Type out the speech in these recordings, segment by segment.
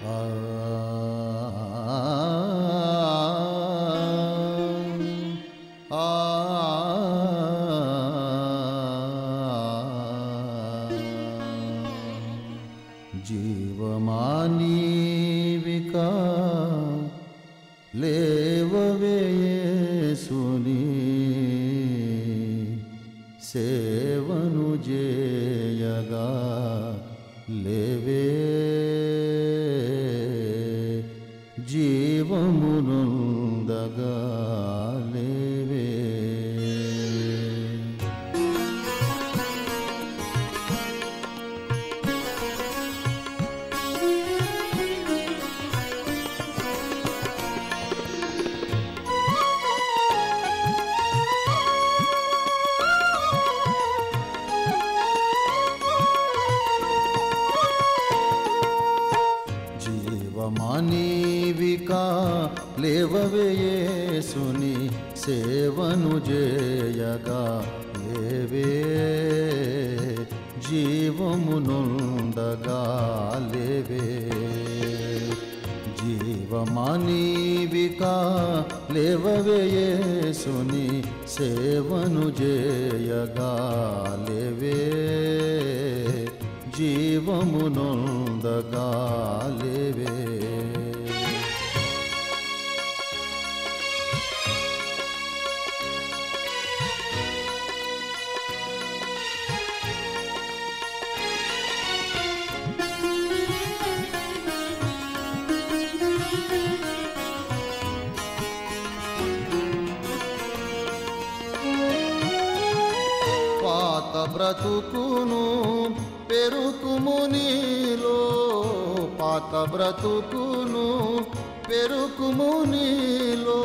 ఆ ఆ జీవమానీవికా లేవవే యేసుని సేవను జేయగా లేవే జీవమునుందగా లేవే. జీవమానీవికా లేవవే యేసుని సేవను జేయగా లేవే జీవమునుండగా లేవే. జీవమానీవికా లేవవే యేసుని సేవను జేయగా లేవే జీవమునుందగా లేవే. పాత బ్రతుకును పెరుకుము నీలో, పాత బ్రతుకును పెరుకుము నీలో,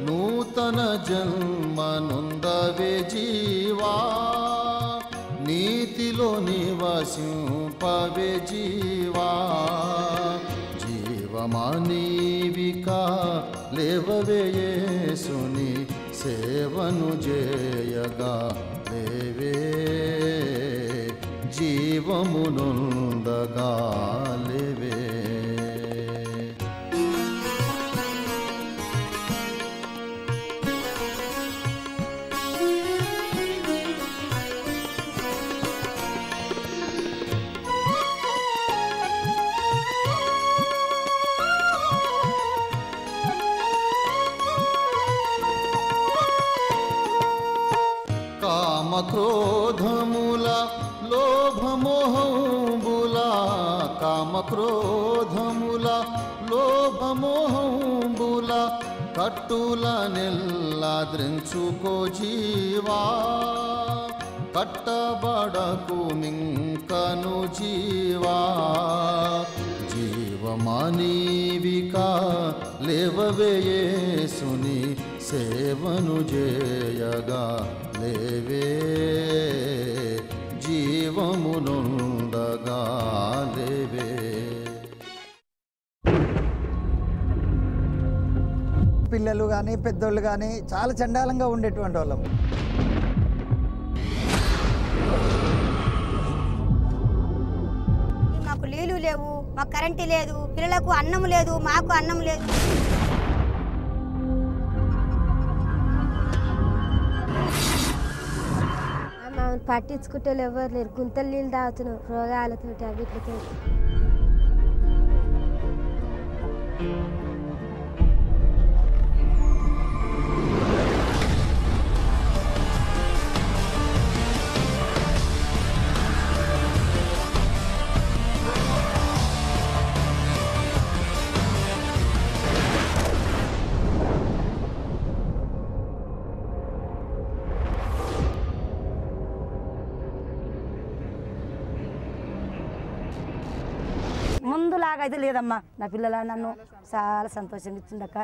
నూతన జన్మనుందవే జీవా, నీతిలో నివసింపవే జీవా. జీవమానీవికా లేవవే యేసుని సేవను జేయగా లేవే జీవమునుందగా లేవే. కామక్రోధముల లోభమోహంబుల, కామక్రోధముల లోభమోహంబుల కట్టుల నెల్లద్రించుకో జీవా, కట్టబడకు మింకను జీవా. జీవమానీవికా లేవవే యేసుని సేవను జేయగా లేవే జీవమునుండగా లేవే. పిల్లలు కానీ పెద్దోళ్ళు కానీ చాలా చండాలంగా ఉండేటువంటి వాళ్ళం. మాకు నీళ్లు లేవు, మాకు కరెంటు లేదు, పిల్లలకు అన్నం లేదు, మాకు అన్నం లేదు. పట్టించుకుంటే ఎవరు లేరు, గుంతలు నీళ్ళు తాగుతున్నాం రోగాలతోటి అవిటితో. ముందులాగా అయితే లేదమ్మా. నా పిల్లలు నన్ను చాలా సంతోషంగా ఇచ్చిందక్క.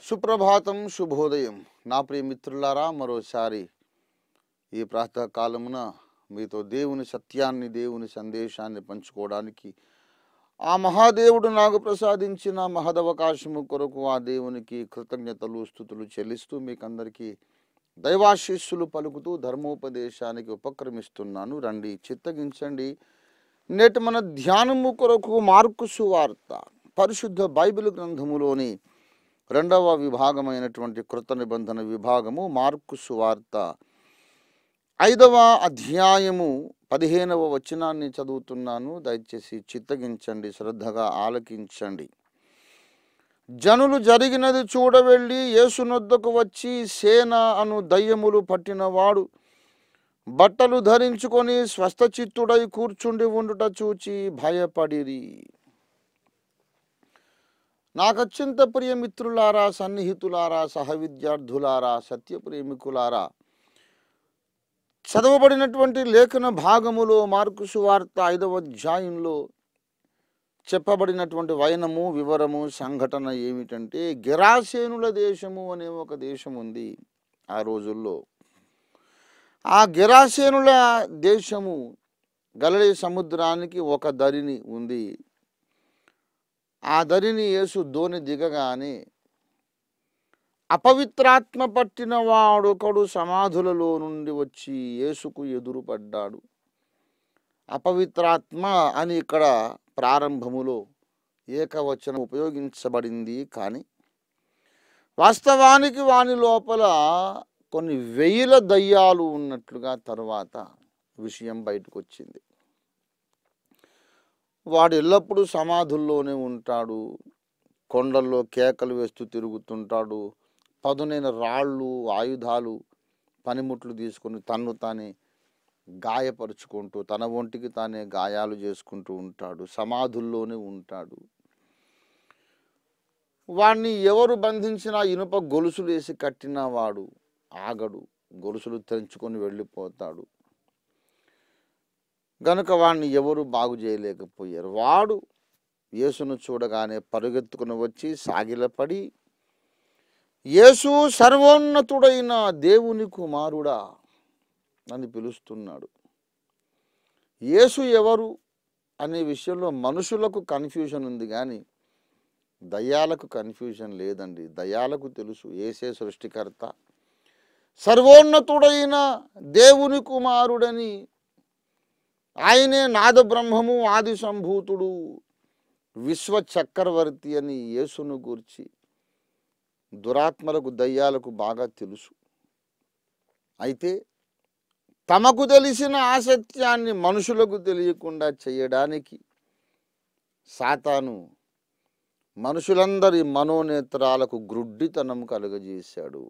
సుప్రభాతం, శుభోదయం. నా ప్రియ మిత్రులారా, మరోసారి ఈ ప్రాతకాలమున మీతో దేవుని సత్యాన్ని, దేవుని సందేశాన్ని పంచుకోవడానికి ఆ మహాదేవుడు నాకు ప్రసాదించిన మహదవకాశము కొరకు ఆ దేవునికి కృతజ్ఞతలు, స్తుతులు చెల్లిస్తూ మీకందరికీ దైవాశీస్సులు పలుకుతూ ధర్మోపదేశానికి ఉపక్రమిస్తున్నాను. రండి, చిత్తగించండి. నేటి మన ధ్యానము కొరకు మార్కు సువార్త, పరిశుద్ధ బైబిల్ గ్రంథములోని 2వ విభాగమైనటువంటి కృత నిబంధన విభాగము మార్కు సువార్త 5వ అధ్యాయము 15వ వచనాన్ని చదువుతున్నాను. దయచేసి చిత్తగించండి, శ్రద్ధగా ఆలకించండి. జనులు జరిగినది చూడవెళ్ళి యేసునొద్దకు వచ్చి, సేన అను దయ్యములు పట్టినవాడు బట్టలు ధరించుకొని స్వస్థచిత్తుడై కూర్చుండి ఉండుట చూచి భయపడిరి. నాకత్యంత ప్రియ మిత్రులారా, సన్నిహితులారా, సహవిద్యార్థులారా, సత్యప్రేమికులారా, చదవబడినటువంటి లేఖన భాగములో మార్కు సువార్త 5వ అధ్యాయంలో చెప్పబడినటువంటి వైనము, వివరము, సంఘటన ఏమిటంటే, గెరాసేనుల దేశము అనే ఒక దేశం ఉంది ఆ రోజుల్లో. ఆ గెరాసేనుల దేశము గలిలయ సముద్రానికి ఒక దరిని ఉంది. ఆ దరిని యేసు దోణి దిగగానే అపవిత్రాత్మ పట్టిన వాడొకడు సమాధులలో నుండి వచ్చి యేసుకు ఎదురుపడ్డాడు. అపవిత్రాత్మ అని ఇక్కడ ప్రారంభములో ఏకవచనం ఉపయోగించబడింది, కానీ వాస్తవానికి వాని లోపల కొన్ని వేల దయ్యాలు ఉన్నట్లుగా తరువాత విషయం బయటకు వచ్చింది. వాడు ఎల్లప్పుడూ సమాధుల్లోనే ఉంటాడు, కొండల్లో కేకలు వేస్తూ తిరుగుతుంటాడు, పదునైన రాళ్ళు, ఆయుధాలు, పనిముట్లు తీసుకొని తన్ను తానే గాయపరుచుకుంటూ తన ఒంటికి తానే గాయాలు చేసుకుంటూ ఉంటాడు, సమాధుల్లోనే ఉంటాడు. వాడిని ఎవరు బంధించినా ఇనుప గొలుసులు వేసి కట్టినా వాడు ఆగడు, గొలుసులు తెంచుకొని వెళ్ళిపోతాడు. గనుక వాడిని ఎవరు బాగు చేయలేకపోయారు. వాడు యేసును చూడగానే పరుగెత్తుకుని వచ్చి సాగిలపడి, యేసు సర్వోన్నతుడైన దేవుని కుమారుడా అని పిలుస్తున్నాడు. యేసు ఎవరు అనే విషయంలో మనుషులకు కన్ఫ్యూజన్ ఉంది, కానీ దయ్యాలకు కన్ఫ్యూజన్ లేదండి. దయ్యాలకు తెలుసు యేసే సృష్టికర్త, సర్వోన్నతుడైన దేవుని కుమారుడని, ఆయనే నాద బ్రహ్మము, ఆది సంభూతుడు, విశ్వ చక్రవర్తి అని యేసును గూర్చి దురాత్మలకు, దయ్యాలకు బాగా తెలుసు. అయితే తమకు తెలిసిన ఆ సత్యాన్ని మనుషులకు తెలియకుండా చేయడానికి సాతాను మనుషులందరి మనోనేత్రాలకు గ్రుడ్డితనం కలుగజేశాడు.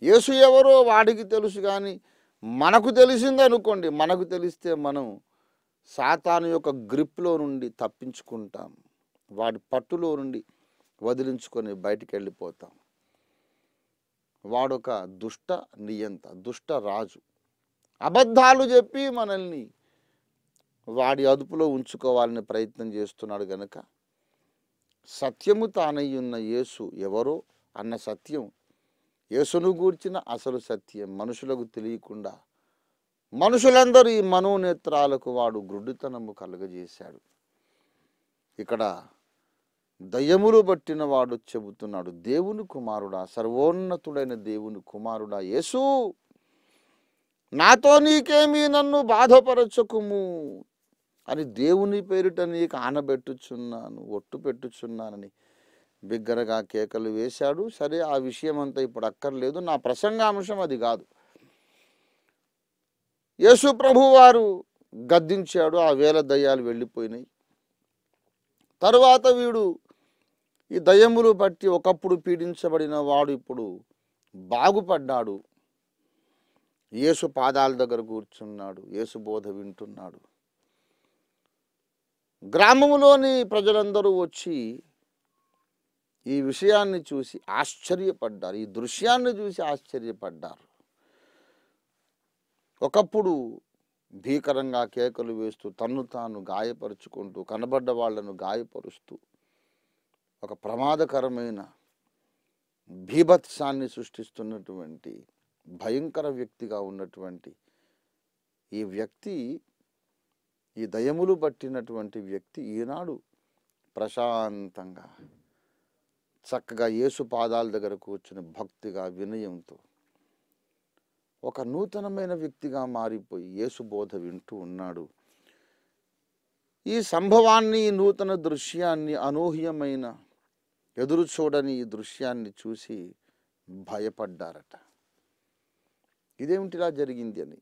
యేసు ఎవరో వాడికి తెలుసు, కానీ మనకు తెలిసింది అనుకోండి, మనకు తెలిస్తే మనం సాతాను యొక్క గ్రిప్లో నుండి తప్పించుకుంటాం, వాడి పట్టులో నుండి వదిలించుకొని బయటికి వెళ్ళిపోతాం. వాడొక దుష్ట నియంత, దుష్ట రాజు, అబద్ధాలు చెప్పి మనల్ని వాడి అదుపులో ఉంచుకోవాలని ప్రయత్నం చేస్తున్నాడు. గనుక సత్యము తానయ్యున్న యేసు ఎవరో అన్న సత్యం, యేసును గూర్చిన అసలు సత్యం మనుషులకు తెలియకుండా మనుషులందరూ ఈ మనోనేత్రాలకు వాడు గ్రుడ్డితనము కలుగజేశాడు. ఇక్కడ దయ్యములు పట్టిన వాడు చెబుతున్నాడు, దేవుని కుమారుడా, సర్వోన్నతుడైన దేవుని కుమారుడా యేసు, నాతో నీకేమీ, నన్ను బాధపరచకుము అని దేవుని పేరిట నీకు ఆనబెట్టుచున్నాను, ఒట్టు పెట్టుచున్నానని బిగ్గరగా కేకలు వేశాడు. సరే, ఆ విషయం అంతా ఇప్పుడు అక్కర్లేదు, నా ప్రసంగాంశం అది కాదు. యేసు ప్రభు వారు గద్దించాడు, ఆ వేల దయ్యాలు వెళ్ళిపోయినాయి. తరువాత వీడు ఈ దయ్యములు బట్టి ఒకప్పుడు పీడించబడిన వాడు ఇప్పుడు బాగుపడ్డాడు. యేసు పాదాల దగ్గర కూర్చున్నాడు, యేసు బోధ వింటున్నాడు. గ్రామములోని ప్రజలందరూ వచ్చి ఈ విషయాన్ని చూసి ఆశ్చర్యపడ్డారు, ఈ దృశ్యాన్ని చూసి ఆశ్చర్యపడ్డారు. ఒకప్పుడు భీకరంగా కేకలు వేస్తూ తన్ను తాను గాయపరుచుకుంటూ కనబడ్డ వాళ్లను గాయపరుస్తూ ఒక ప్రమాదకరమైన బీభత్సాన్ని సృష్టిస్తున్నటువంటి భయంకర వ్యక్తిగా ఉన్నటువంటి ఈ వ్యక్తి, ఈ దయములు పట్టినటువంటి వ్యక్తి ఈనాడు ప్రశాంతంగా చక్కగా యేసు పాదాల దగ్గర కూర్చుని భక్తిగా వినయంతో ఒక నూతనమైన వ్యక్తిగా మారిపోయి యేసు బోధ వింటూ ఉన్నాడు. ఈ సంభవాన్ని, ఈ నూతన దృశ్యాన్ని, అనూహ్యమైన ఎదురు చూడని ఈ దృశ్యాన్ని చూసి భయపడ్డారట. ఇదేమిటిలా జరిగింది అని.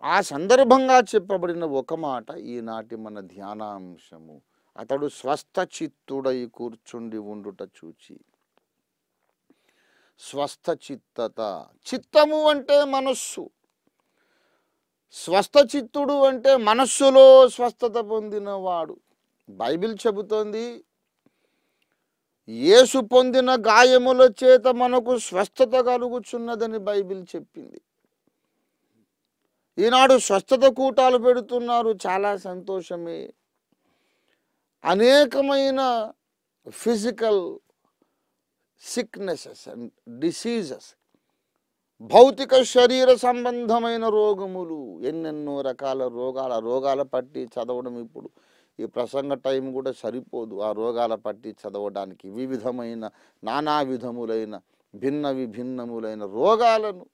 ఆ సందర్భంగా చెప్పబడిన ఒక మాట ఈనాటి మన ధ్యానాంశము. అతడు స్వస్థ చిత్తుడై కూర్చుండి ఉండుట చూచి. స్వస్థ చిత్తత, చిత్తము అంటే మనస్సు, స్వస్థ చిత్తుడు అంటే మనస్సులో స్వస్థత పొందినవాడు. బైబిల్ చెబుతోంది, యేసు పొందిన గాయముల చేత మనకు స్వస్థత కలుగుచున్నదని బైబిల్ చెప్పింది. ఈనాడు స్వస్థత కూటాలు పెడుతున్నారు, చాలా సంతోషమే. అనేకమైన ఫిజికల్ సిక్నెసెస్ అండ్ డిసీజెస్, భౌతిక శరీర సంబంధమైన రోగములు, ఎన్నెన్నో రకాల రోగాల పట్టి చదవడం ఇప్పుడు ఈ ప్రసంగ టైం కూడా సరిపోదు. ఆ రోగాల పట్టి చదవడానికి వివిధమైన నానా విధములైన భిన్నములైన రోగాలను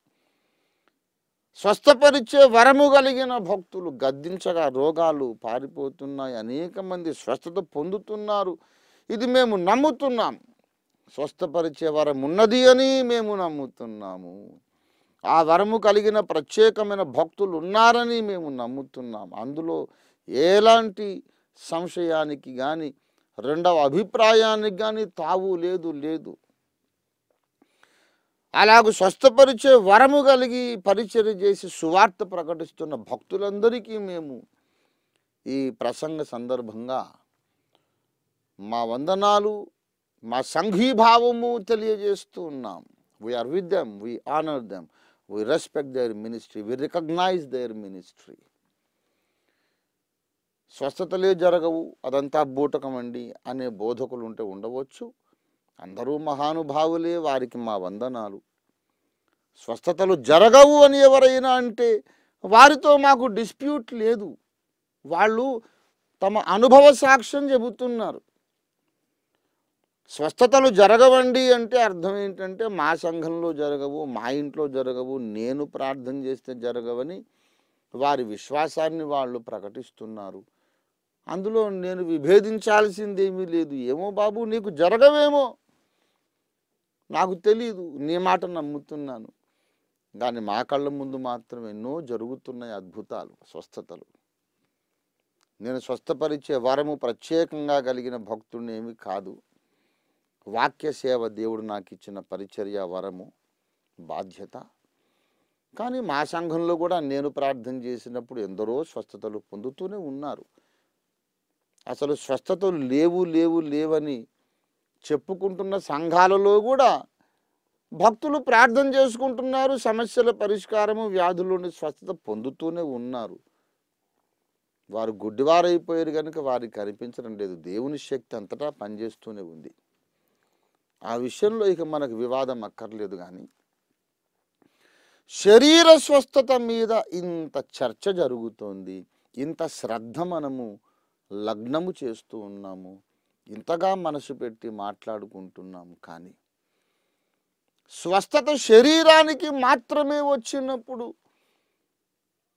స్వస్థపరిచే వరము కలిగిన భక్తులు గద్దించగా రోగాలు పారిపోతున్నాయి. అనేక మంది స్వస్థత పొందుతున్నారు. ఇది మేము నమ్ముతున్నాం. స్వస్థపరిచే వరం ఉన్నది అని మేము నమ్ముతున్నాము. ఆ వరము కలిగిన ప్రత్యేకమైన భక్తులు ఉన్నారని మేము నమ్ముతున్నాం. అందులో ఎలాంటి సంశయానికి కానీ రెండవ అభిప్రాయానికి కానీ తావు లేదు. అలాగూ స్వస్థపరిచే వరము కలిగి పరిచర్య చేసి సువార్త ప్రకటిస్తున్న భక్తులందరికీ మేము ఈ ప్రసంగ సందర్భంగా మా వందనాలు, మా సంఘీభావము తెలియజేస్తూ ఉన్నాం. We are with them, we honour them, we respect their ministry, we recognise their ministry. స్వస్థతలే జరగవు, అదంతా బూటకం అండి అనే బోధకులు ఉంటే ఉండవచ్చు. అందరూ మహానుభావులే, వారికి మా వందనాలు. స్వస్థతలు జరగవు అని ఎవరైనా అంటే వారితో మాకు డిస్ప్యూట్ లేదు. వాళ్ళు తమ అనుభవ సాక్ష్యం చెబుతున్నారు. స్వస్థతలు జరగవండి అంటే అర్థం ఏంటంటే మా సంఘంలో జరగవు, మా ఇంట్లో జరగవు, నేను ప్రార్థన చేస్తే జరగవని వారి విశ్వాసాన్ని వాళ్ళు ప్రకటిస్తున్నారు. అందులో నేను విభేదించాల్సిందేమీ లేదు. ఏమో బాబు, నీకు జరగవేమో, నాకు తెలీదు, నీ మాట నమ్ముతున్నాను. కానీ మా కళ్ళ ముందు మాత్రం ఎన్నో జరుగుతున్నాయి అద్భుతాలు, స్వస్థతలు. నేను స్వస్థపరిచే వరము ప్రత్యేకంగా కలిగిన భక్తుడిని ఏమి కాదు. వాక్య సేవ దేవుడు నాకు ఇచ్చిన పరిచర్య వరము, బాధ్యత. కానీ మా సంఘంలో కూడా నేను ప్రార్థన చేసినప్పుడు ఎందరో స్వస్థతలు పొందుతూనే ఉన్నారు. అసలు స్వస్థతలు లేవని చెప్పుకుంటున్న సంఘాలలో కూడా భక్తులు ప్రార్థన చేసుకుంటున్నారు. సమస్యల పరిష్కారము, వ్యాధుల్లోని స్వస్థత పొందుతూనే ఉన్నారు. వారు గుడ్డివారైపోయారు కనుక వారికి కనిపించడం లేదు. దేవుని శక్తి అంతటా పనిచేస్తూనే ఉంది. ఆ విషయంలో ఇక మనకు వివాదం అక్కర్లేదు. కానీ శరీర స్వస్థత మీద ఇంత చర్చ జరుగుతోంది, ఇంత శ్రద్ధ మనము లగ్నము చేస్తూ ఉన్నాము, ఇంతగా మనసు పెట్టి మాట్లాడుకుంటున్నాము. కానీ స్వస్థత శరీరానికి మాత్రమే వచ్చినప్పుడు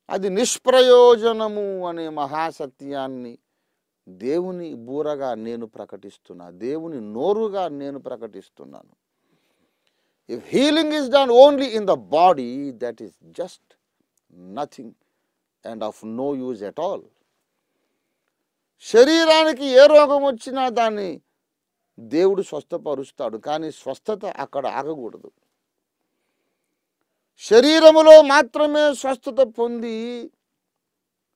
అది నిష్ప్రయోజనము అనే మహాసత్యాన్ని దేవుని బూరగా నేను ప్రకటిస్తున్నా, దేవుని నోరుగా నేను ప్రకటిస్తున్నాను. If healing is done only in the body, that is just nothing and of no use at all. శరీరానికి ఏ రోగం వచ్చినా దాన్ని దేవుడు స్వస్థపరుస్తాడు. కానీ స్వస్థత అక్కడ ఆగకూడదు. శరీరములో మాత్రమే స్వస్థత పొంది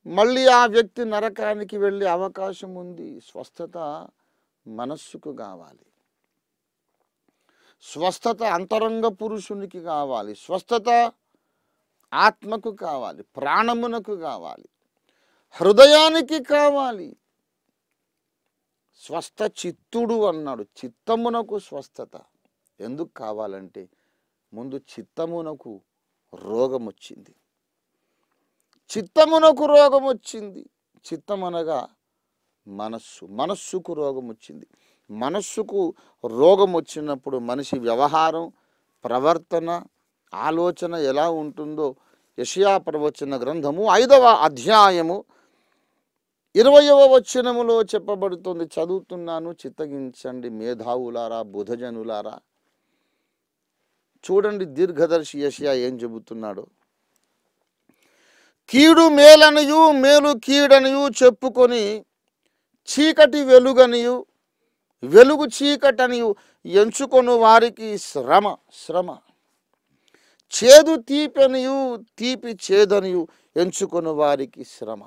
మళ్ళీ ఆ వ్యక్తి నరకానికి వెళ్ళే అవకాశం ఉంది. స్వస్థత మనస్సుకు కావాలి, స్వస్థత అంతరంగ పురుషునికి కావాలి, స్వస్థత ఆత్మకు కావాలి, ప్రాణమునకు కావాలి, హృదయానికి కావాలి. స్వస్థ చిత్తుడు అన్నాడు. చిత్తమునకు స్వస్థత ఎందుకు కావాలంటే ముందు చిత్తమునకు రోగం వచ్చింది. చిత్తమునకు రోగం వచ్చింది. చిత్తం అనగా మనస్సు. మనస్సుకు రోగం వచ్చింది. మనస్సుకు రోగం వచ్చినప్పుడు మనిషి వ్యవహారం, ప్రవర్తన, ఆలోచన ఎలా ఉంటుందో యెషయా ప్రవచన గ్రంథము 5వ అధ్యాయము 20వ వచనములో చెప్పబడుతుంది. చదువుతున్నాను, చిత్తగించండి మేధావులారా, బుధజనులారా. చూడండి దీర్ఘదర్శి యెషయా ఏం చెబుతున్నాడో. కీడు మేలనియు మేలు కీడనియు చెప్పుకొని చీకటి వెలుగనియు వెలుగు చీకటనియు ఎంచుకొను వారికి శ్రమ శ్రమ. చేదు తీపెనియు తీపి చేదనియు ఎంచుకొను వారికి శ్రమ.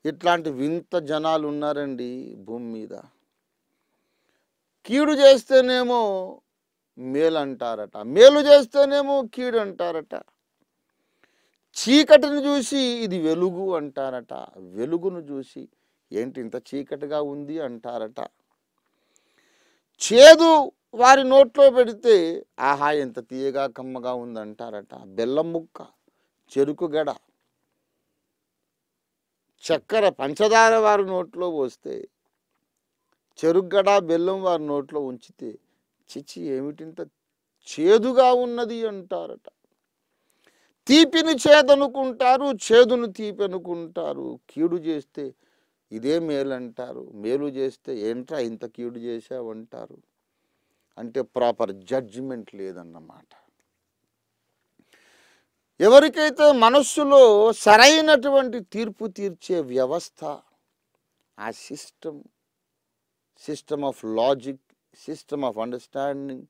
ఇట్లాంటి వింత జనాలు ఉన్నారండి భూమి మీద. కీడు చేస్తేనేమో మేలు అంటారట, మేలు చేస్తేనేమో కీడు అంటారట. చీకటిని చూసి ఇది వెలుగు అంటారట, వెలుగును చూసి ఏంటి ఇంత చీకటిగా ఉంది అంటారట. చేదు వారి నోట్లో పెడితే ఆహా ఎంత తీయగా కమ్మగా ఉంది అంటారట. బెల్లం ముక్క, చెరుకు గడ, చక్కెర, పంచదార వారి నోట్లో పోస్తే, చెరుగ్గడ బెల్లం వారి నోట్లో ఉంచితే చిచి ఏమిటింత చేదుగా ఉన్నది అంటారట. తీపిని చేదనుకుంటారు, చేదును తీపి అనుకుంటారు. కీడు చేస్తే ఇదే మేలు అంటారు, మేలు చేస్తే ఏంట్రా ఇంత కీడు చేశావంటారు. అంటే ప్రాపర్ జడ్జిమెంట్ లేదన్నమాట. ఎవరికైతే మనస్సులో సరైనటువంటి తీర్పు తీర్చే వ్యవస్థ, ఆ system of logic, system of understanding,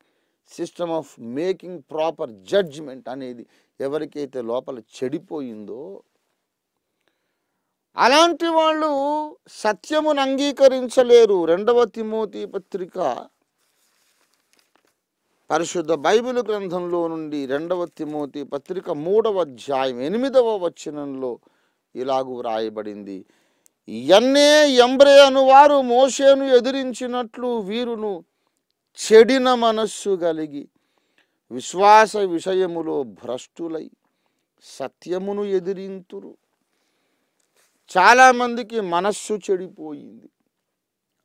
system of making proper judgment అనేది ఎవరికైతే లోపల చెడిపోయిందో అలాంటి వాళ్ళు సత్యమును అంగీకరించలేరు. 2వ తిమోతి పత్రిక పరిశుద్ధ బైబిల్ గ్రంథంలో నుండి 2వ తిమోతి పత్రిక 3వ అధ్యాయం 8వ వచనంలో ఇలాగూ వ్రాయబడింది. ఎన్నే ఎంబ్రే అనువారు మోషేను ఎదిరించినట్లు వీరును చెడిన మనస్సు కలిగి విశ్వాస విషయములో భ్రష్టులై సత్యమును ఎదిరింతురు. చాలామందికి మనస్సు చెడిపోయింది,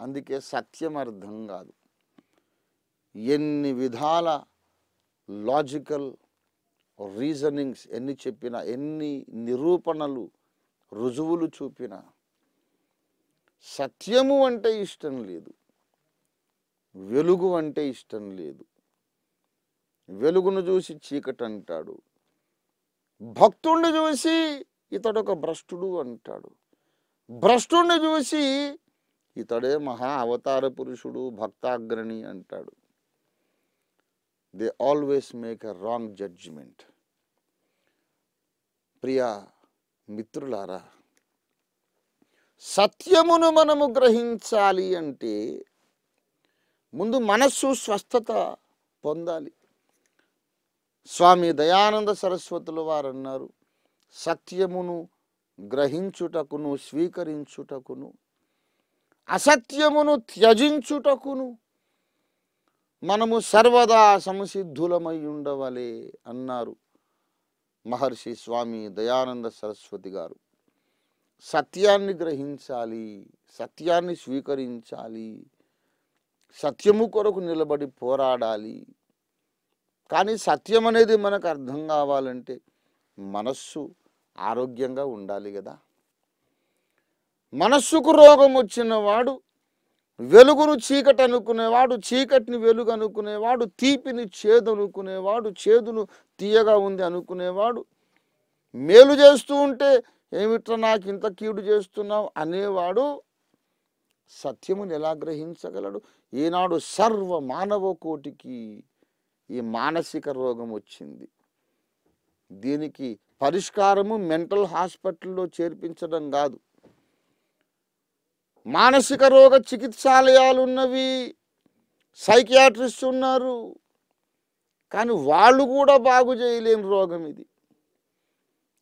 అందుకే సత్యం అర్థం కాదు. ఎన్ని విధాల లాజికల్ రీజనింగ్స్ ఎన్ని చెప్పినా, ఎన్ని నిరూపణలు రుజువులు చూపినా సత్యము అంటే ఇష్టం లేదు, వెలుగు అంటే ఇష్టం లేదు. వెలుగును చూసి చీకటి అంటాడు, భక్తుణ్ణి చూసి ఇతడొక భ్రష్టుడు అంటాడు, భ్రష్టుణ్ణి చూసి ఇతడే మహా అవతార పురుషుడు, భక్తాగ్రణి అంటాడు. They always make a wrong judgement. ప్రియ మిత్రులారా, సత్యమును మనము గ్రహించాలి అంటే ముందు మనస్సు స్వస్థత పొందాలి. స్వామి దయానంద సరస్వతుల వారు అన్నారు, సత్యమును గ్రహించుటకును స్వీకరించుటకును అసత్యమును త్యజించుటకును మనము సర్వదా సంసిద్ధులమై ఉండవలే అన్నారు మహర్షి స్వామి దయానంద సరస్వతి గారు. సత్యాన్ని గ్రహించాలి, సత్యాన్ని స్వీకరించాలి, సత్యము కొరకు నిలబడి పోరాడాలి. కానీ సత్యం అనేది మనకు అర్థం కావాలంటే మనస్సు ఆరోగ్యంగా ఉండాలి కదా. మనస్సుకు రోగం వచ్చిన వాడు వెలుగును చీకటి అనుకునేవాడు, చీకటిని వెలుగు అనుకునేవాడు, తీపిని చేదు అనుకునేవాడు, చేదును తీయగా ఉంది అనుకునేవాడు, మేలు చేస్తూ ఉంటే ఏమిట్రా నాకు ఇంత కీడు చేస్తున్నావు అనేవాడు సత్యమును ఎలా గ్రహించగలడు? ఈనాడు సర్వ మానవ కోటికి ఈ మానసిక రోగం వచ్చింది. దీనికి పరిష్కారము మెంటల్ హాస్పిటల్లో చేర్పించడం కాదు. మానసిక రోగ చికిత్సాలయాలు ఉన్నవి, సైకియాట్రిస్ట్ ఉన్నారు, కానీ వాళ్ళు కూడా బాగు చేయలేని రోగం ఇది.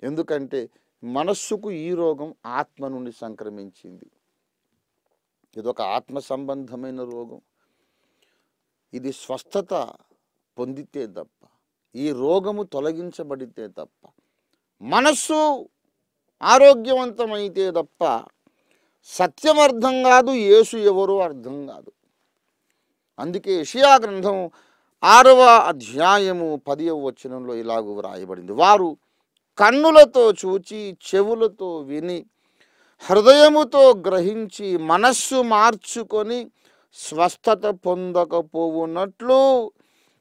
ఎందుకంటే మనస్సుకు ఈ రోగం ఆత్మ నుండి సంక్రమించింది. ఇదొక ఆత్మ సంబంధమైన రోగం. ఇది స్వస్థత పొందితే తప్ప, ఈ రోగము తొలగించబడితే తప్ప, మనస్సు ఆరోగ్యవంతమైతే తప్ప సత్యం అర్థం కాదు, యేసు ఎవరో అర్థం కాదు. అందుకే యెషయా గ్రంథం 6వ అధ్యాయము 10వ వచనంలో ఇలాగూ వ్రాయబడింది, వారు కన్నులతో చూచి చెవులతో విని హృదయముతో గ్రహించి మనస్సు మార్చుకొని స్వస్థత పొందకపోవునట్లు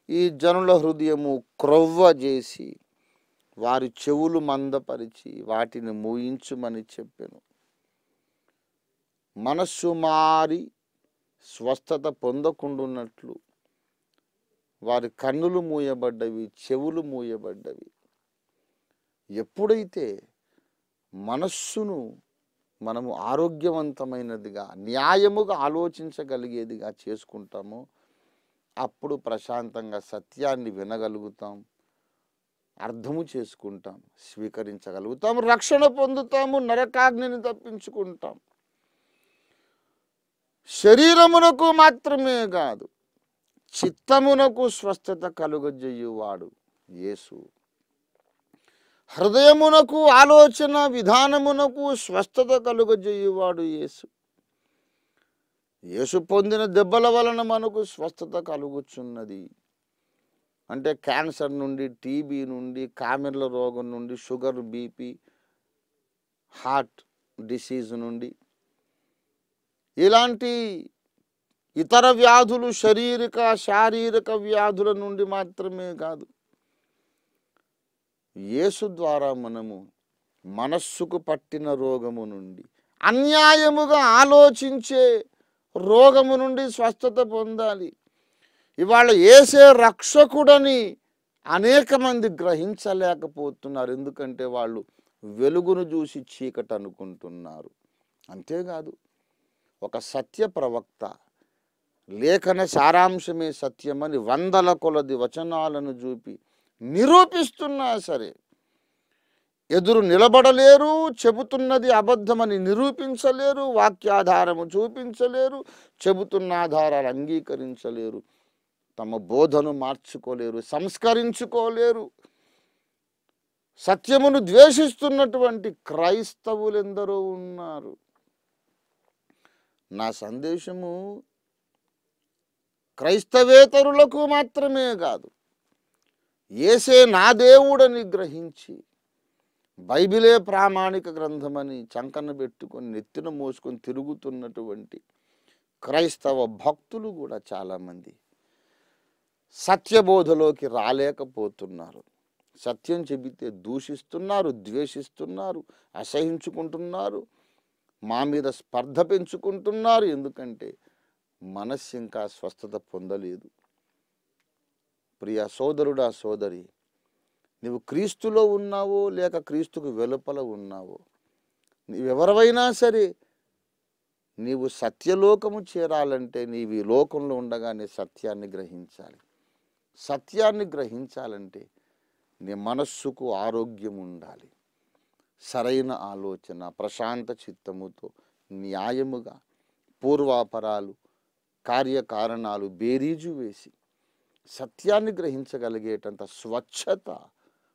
ఈ జనుల హృదయము క్రొవ్వజేసి వారి చెవులు మందపరిచి వాటిని మూయించుమని చెప్పెను. మనస్సు మారి స్వస్థత పొందకుండున్నట్లు వారి కన్నులు మూయబడ్డవి, చెవులు మూయబడ్డవి. ఎప్పుడైతే మనస్సును మనము ఆరోగ్యవంతమైనదిగా, న్యాయముగా ఆలోచించగలిగేదిగా చేసుకుంటామో అప్పుడు ప్రశాంతంగా సత్యాన్ని వినగలుగుతాం, అర్థము చేసుకుంటాం, స్వీకరించగలుగుతాం, రక్షణ పొందుతాము, నరకాగ్నిని తప్పించుకుంటాం. శరీరమునకు మాత్రమే కాదు, చిత్తమునకు స్వస్థత కలుగజేయువాడు యేసు. హృదయమునకు, ఆలోచన విధానమునకు స్వస్థత కలుగజేయువాడు యేసు. యేసు పొందిన దెబ్బల వలన మనకు స్వస్థత కలుగుచున్నది. అంటే క్యాన్సర్ నుండి, టీబీ నుండి, కామెర్ల రోగం నుండి, షుగర్, బీపీ, హార్ట్ డిసీజ్ నుండి, ఇలాంటి ఇతర వ్యాధులు, శారీరక వ్యాధుల నుండి మాత్రమే కాదు, యేసు ద్వారా మనము మనస్సుకు పట్టిన రోగము నుండి, అన్యాయముగా ఆలోచించే రోగము నుండి స్వస్థత పొందాలి. ఇవాళ యేసే రక్షకుడని అనేక మంది గ్రహించలేకపోతున్నారు. ఎందుకంటే వాళ్ళు వెలుగును చూసి చీకటి అనుకుంటున్నారు. అంతేకాదు, ఒక సత్య ప్రవక్త లేఖన సారాంశమే సత్యమని 100ల కొలది వచనాలను చూపి నిరూపిస్తున్నా సరే ఎదురు నిలబడలేరు, చెబుతున్నది అబద్ధమని నిరూపించలేరు, వాక్యాధారము చూపించలేరు, చెబుతున్న ఆధారాలు అంగీకరించలేరు, తమ బోధను మార్చుకోలేరు, సంస్కరించుకోలేరు. సత్యమును ద్వేషిస్తున్నటువంటి క్రైస్తవులు ఎందరో ఉన్నారు. నా సందేశము క్రైస్తవేతరులకు మాత్రమే కాదు, యేసే నా దేవుడని గ్రహించి బైబిలే ప్రామాణిక గ్రంథమని చంకన పెట్టుకొని నెత్తిన మోసుకొని తిరుగుతున్నటువంటి క్రైస్తవ భక్తులు కూడా చాలామంది సత్యబోధలోకి రాలేకపోతున్నారు. సత్యం చెబితే దూషిస్తున్నారు, ద్వేషిస్తున్నారు, అసహించుకుంటున్నారు, మా మీద స్పర్ధ పెంచుకుంటున్నారు. ఎందుకంటే మనస్సు ఇంకా స్వస్థత పొందలేదు. ప్రియ సోదరుడా, సోదరి, నీవు క్రీస్తులో ఉన్నావో లేక క్రీస్తుకు వెలుపల ఉన్నావో, నీవెవరైనా సరే నీవు సత్యలోకము చేరాలంటే నీవు ఈ లోకంలో ఉండగానే సత్యాన్ని గ్రహించాలి. సత్యాన్ని గ్రహించాలంటే నీ మనస్సుకు ఆరోగ్యం ఉండాలి, సరైన ఆలోచన, ప్రశాంత చిత్తముతో న్యాయముగా పూర్వాపరాలు, కార్యకారణాలు బేరీజు వేసి సత్యాన్ని గ్రహించగలిగేటంత స్వచ్ఛత,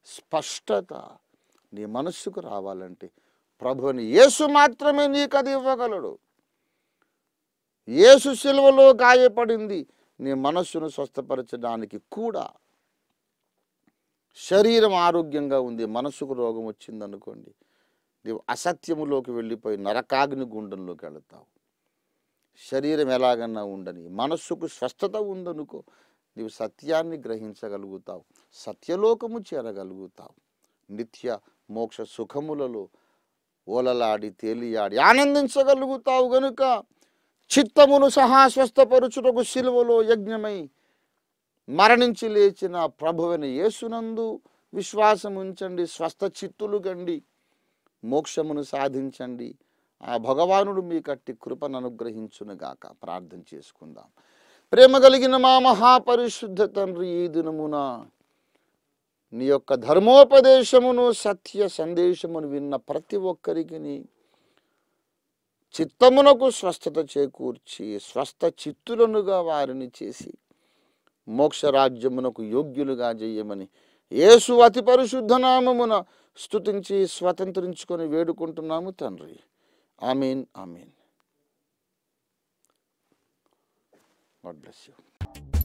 స్పష్టత నీ మనస్సుకు రావాలంటే ప్రభువుని యేసు మాత్రమే నీకు అది ఇవ్వగలడు. యేసు శిలువలో గాయపడింది నీ మనస్సును స్వస్థపరచడానికి కూడా. శరీరం ఆరోగ్యంగా ఉంది, మనస్సుకు రోగం వచ్చిందనుకోండి, నీవు అసత్యములోకి వెళ్ళిపోయి నరకాగ్ని గుండంలోకి వెళతావు. శరీరం ఎలాగన్నా ఉండని, మనస్సుకు స్వస్థత ఉందనుకో, నీవు సత్యాన్ని గ్రహించగలుగుతావు, సత్యలోకము చేరగలుగుతావు, నిత్య మోక్ష సుఖములలో ఓలలాడి తేలియాడి ఆనందించగలుగుతావు. గనుక చిత్తమును సహా స్వస్థపరుచుటకు శిలువలో యజ్ఞమై మరణించి లేచిన ప్రభువైన యేసునందు విశ్వాసం ఉంచండి, స్వస్థ చిత్తులు గండి, మోక్షమును సాధించండి. ఆ భగవానుడు మీ కట్టి కృపను అనుగ్రహించునుగాక. ప్రార్థన చేసుకుందాం. ప్రేమ కలిగిన మా మహాపరిశుద్ధ తండ్రి, ఈ దినమున నీ యొక్క ధర్మోపదేశమును, సత్య సందేశమును విన్న ప్రతి ఒక్కరికి చిత్తమునకు స్వస్థత చేకూర్చి స్వస్థ చిత్తులనుగా వారిని చేసి మోక్షరాజ్యమునకు యోగ్యులుగా చేయమని యేసు అతి పరిశుద్ధ నామమున స్తుతించి స్వతంత్రించుకొని వేడుకుంటున్నాము తండ్రి. ఆమేన్, ఆమేన్. God bless you.